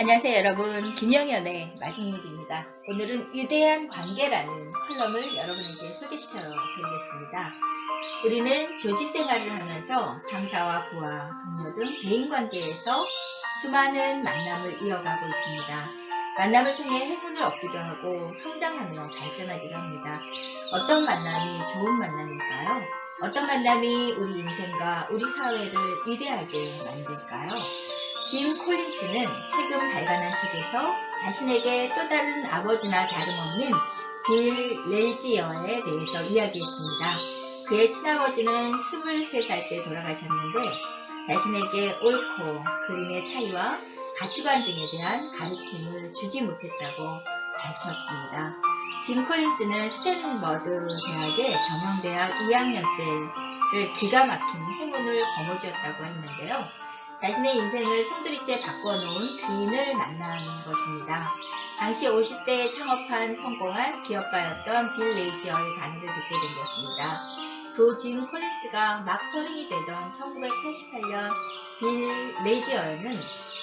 안녕하세요 여러분, 김영현의 마직무드입니다. 오늘은 위대한 관계라는 컬럼을 여러분에게 소개시켜 드리겠습니다. 우리는 조직생활을 하면서 상사와 부하, 동료 등 대인관계에서 수많은 만남을 이어가고 있습니다. 만남을 통해 행운을 얻기도 하고 성장하며 발전하기도 합니다. 어떤 만남이 좋은 만남일까요? 어떤 만남이 우리 인생과 우리 사회를 위대하게 만들까요? 짐 콜린스는 최근 발간한 책에서 자신에게 또 다른 아버지나 다름없는 빌 렐지어에 대해서 이야기했습니다. 그의 친아버지는 23살 때 돌아가셨는데 자신에게 옳고 그름의 차이와 가치관 등에 대한 가르침을 주지 못했다고 밝혔습니다. 짐 콜린스는 스탠퍼드 대학의 경영대학 2학년 때를 기가 막힌 행운을 거머쥐었다고 했는데요. 자신의 인생을 송두리째 바꿔놓은 귀인을 만난 것입니다. 당시 50대에 창업한 성공한 기업가였던 빌 레이지어의 강의를 듣게 된 것입니다. 그 짐 콜린스가 막 서른이 되던 1988년 빌 레이지어는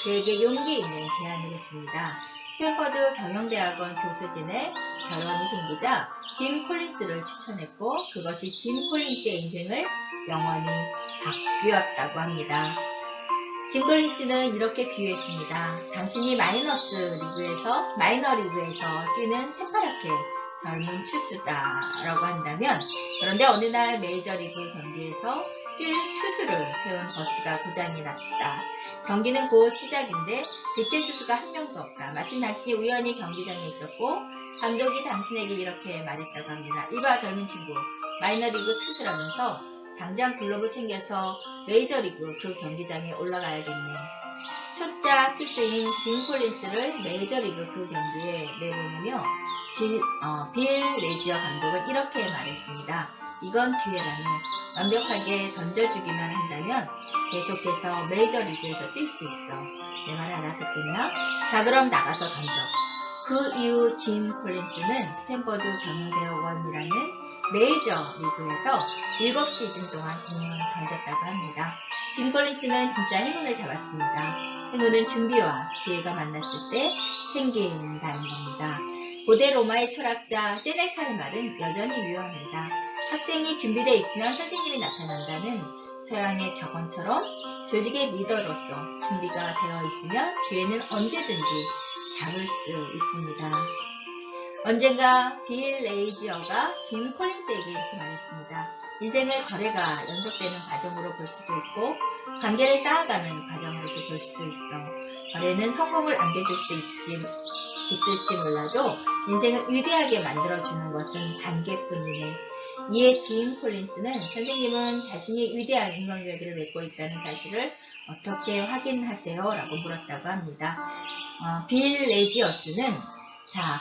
그에게 용기 있는 제안을 했습니다. 스탠퍼드 경영대학원 교수진의 결혼이 생기자 짐 콜린스를 추천했고 그것이 짐 콜린스의 인생을 영원히 바뀌었다고 합니다. 짐 콜린스는 이렇게 비유했습니다. 당신이 마이너 리그에서 뛰는 새파랗게 젊은 투수다라고 한다면 그런데 어느 날 메이저리그 경기에서 뛸 투수를 세운 버스가 고장이 났다. 경기는 곧 시작인데 대체 수수가 한 명도 없다. 마침 당신이 우연히 경기장에 있었고 감독이 당신에게 이렇게 말했다고 합니다. 이봐 젊은 친구, 마이너리그 투수라면서 당장 글러브 챙겨서 메이저리그 그 경기장에 올라가야겠네. 초짜 투수인 짐 콜린스를 메이저리그 그 경기에 내보내며 빌 레이지어 감독은 이렇게 말했습니다. 이건 기회라네. 완벽하게 던져주기만 한다면 계속해서 메이저리그에서 뛸 수 있어. 내 말 알아듣겠나? 자 그럼 나가서 던져. 그 이후 짐 콜린스는 스탠퍼드 경영대학원이라는 메이저 리그에서 7시즌 동안 공을 던졌다고 합니다. 짐 콜린스는 진짜 행운을 잡았습니다. 행운은 준비와 기회가 만났을 때 생긴다는 겁니다. 고대 로마의 철학자 세네카의 말은 여전히 유효합니다. 학생이 준비되어 있으면 선생님이 나타난다는 서양의 격언처럼 조직의 리더로서 준비가 되어 있으면 기회는 언제든지 잡을 수 있습니다. 언젠가 빌 레이지어가 짐 콜린스에게 이렇게 말했습니다. 인생을 거래가 연속되는 과정으로 볼 수도 있고 관계를 쌓아가는 과정으로도 볼 수도 있어. 거래는 성공을 안겨줄 수 있을지 몰라도 인생을 위대하게 만들어주는 것은 관계뿐이네. 이에 짐 콜린스는 선생님은 자신이 위대한 인간관계를 맺고 있다는 사실을 어떻게 확인하세요? 라고 물었다고 합니다. 빌 레이지어스는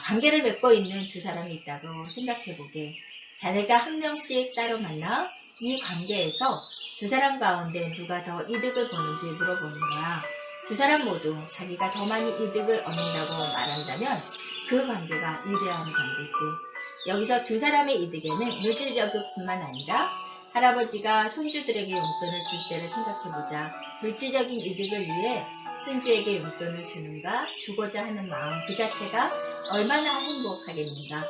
관계를 맺고 있는 두 사람이 있다고 생각해보게. 자네가 한 명씩 따로 만나 이 관계에서 두 사람 가운데 누가 더 이득을 보는지 물어보는 거야. 두 사람 모두 자기가 더 많이 이득을 얻는다고 말한다면 그 관계가 위대한 관계지. 여기서 두 사람의 이득에는 물질적뿐만 아니라 할아버지가 손주들에게 용돈을 줄 때를 생각해보자. 물질적인 이득을 위해 손주에게 용돈을 주고자 하는 마음 그 자체가 얼마나 행복하겠는가.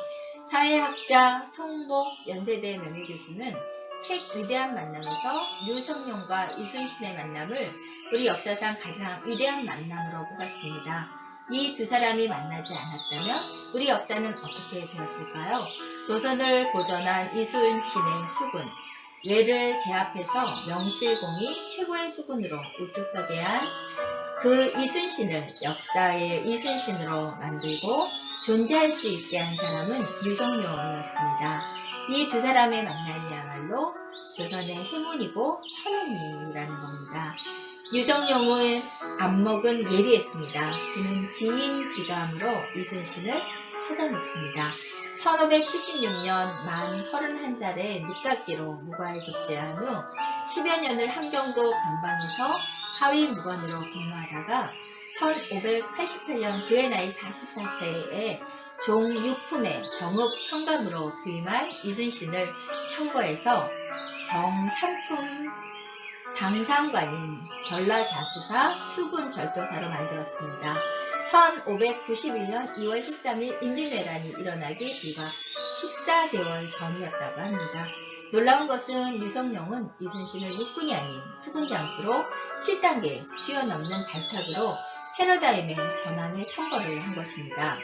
사회학자 성복 연세대 명예교수는 책 위대한 만남에서 류성룡과 이순신의 만남을 우리 역사상 가장 위대한 만남으로 꼽았습니다. 이 두 사람이 만나지 않았다면 우리 역사는 어떻게 되었을까요? 조선을 보존한 이순신의 수군, 외를 제압해서 명실공히 최고의 수군으로 우뚝 서게 한 그 이순신을 역사의 이순신으로 만들고 존재할 수 있게 한 사람은 유성룡이었습니다. 이 두 사람의 만남이야말로 조선의 행운이고 천운이라는 겁니다. 유성룡은 안목은 예리했습니다. 그는 지인지감으로 이순신을 찾아냈습니다. 1576년 만 31살에 밑깎이로 무과에 급제한 후 10여 년을 함경도 변방에서 하위 무관으로 근무하다가 1588년 그의 나이 44세에 종육품의 정읍 현감으로 부임한 이순신을 청거해서 정삼품 당상관인 전라자수사 수군 절도사로 만들었습니다. 1591년 2월 13일 임진왜란이 일어나기 불과 14개월 전이었다고 합니다. 놀라운 것은 유성룡은 이순신을 육군이 아닌 수군 장수로 7단계 뛰어넘는 발탁으로 패러다임의 전환에 청거를 한 것입니다.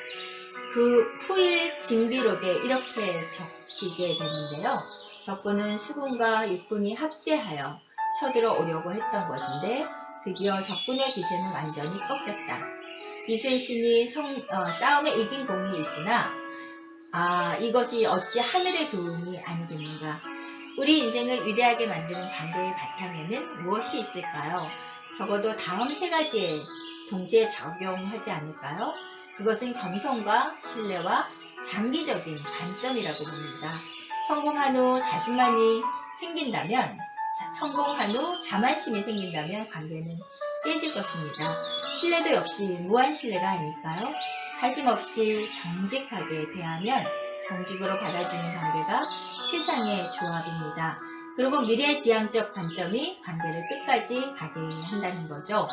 그 후일 징비록에 이렇게 적히게 되는데요. 적군은 수군과 육군이 합세하여 쳐들어 오려고 했던 것인데 드디어 적군의 기세는 완전히 꺾였다. 이순신이 싸움에 이긴 공이 있으나 이것이 어찌 하늘의 도움이 아니겠는가. 우리 인생을 위대하게 만드는 관계의 바탕에는 무엇이 있을까요? 적어도 다음 세 가지에 동시에 적용하지 않을까요? 그것은 겸손과 신뢰와 장기적인 관점이라고 봅니다. 성공한 후 자만심이 생긴다면 관계는 깨질 것입니다. 신뢰도 역시 무한 신뢰가 아닐까요? 사심없이 정직하게 대하면 정직으로 받아주는 관계가 최상의 조합입니다. 그리고 미래지향적 관점이 관계를 끝까지 가게 한다는 거죠.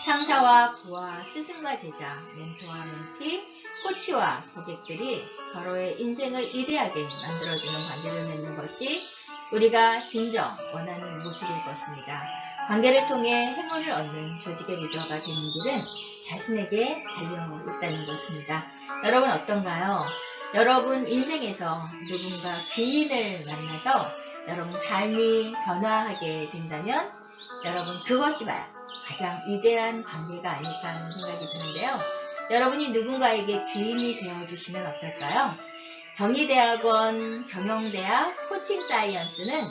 상사와 부하, 스승과 제자, 멘토와 멘티, 코치와 고객들이 서로의 인생을 위대하게 만들어주는 관계를 맺는 것이 우리가 진정 원하는 모습일 것입니다. 관계를 통해 행운을 얻는 조직의 리더가 되는 길은 자신에게 달려있다는 것입니다. 여러분 어떤가요? 여러분 인생에서 누군가 귀인을 만나서 여러분 삶이 변화하게 된다면 여러분 그것이 가장 위대한 관계가 아닐까 하는 생각이 드는데요. 여러분이 누군가에게 귀인이 되어주시면 어떨까요? 경희대학원, 경영대학, 코칭사이언스는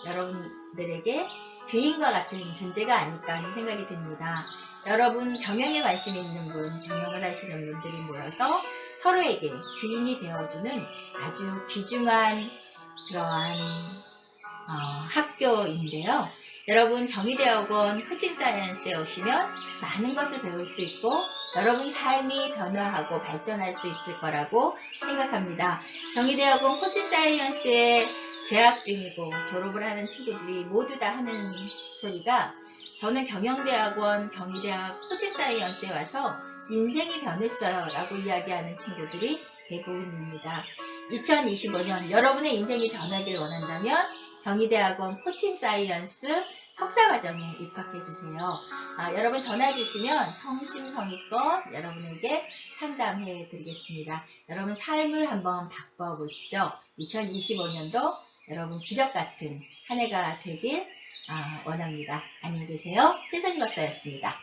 여러분들에게 귀인과 같은 존재가 아닐까 하는 생각이 듭니다. 여러분 경영에 관심 있는 분, 경영을 하시는 분들이 모여서 서로에게 귀인이 되어주는 아주 귀중한 그러한 학교인데요. 여러분 경희대학원 코칭사이언스에 오시면 많은 것을 배울 수 있고 여러분 삶이 변화하고 발전할 수 있을 거라고 생각합니다. 경희대학원 코칭사이언스에 재학 중이고 졸업을 하는 친구들이 모두 다 하는 소리가 저는 경영대학원, 경희대학 코칭사이언스에 와서 인생이 변했어요 라고 이야기하는 친구들이 대부분입니다. 2025년 여러분의 인생이 변하길 원한다면 경희대학원 코칭사이언스 석사과정에 입학해주세요. 여러분 전화 주시면 성심성의껏 여러분에게 상담해 드리겠습니다. 여러분 삶을 한번 바꿔보시죠. 2025년도 여러분 기적같은 한 해가 되길 원합니다. 안녕히 계세요. 최선희 박사였습니다.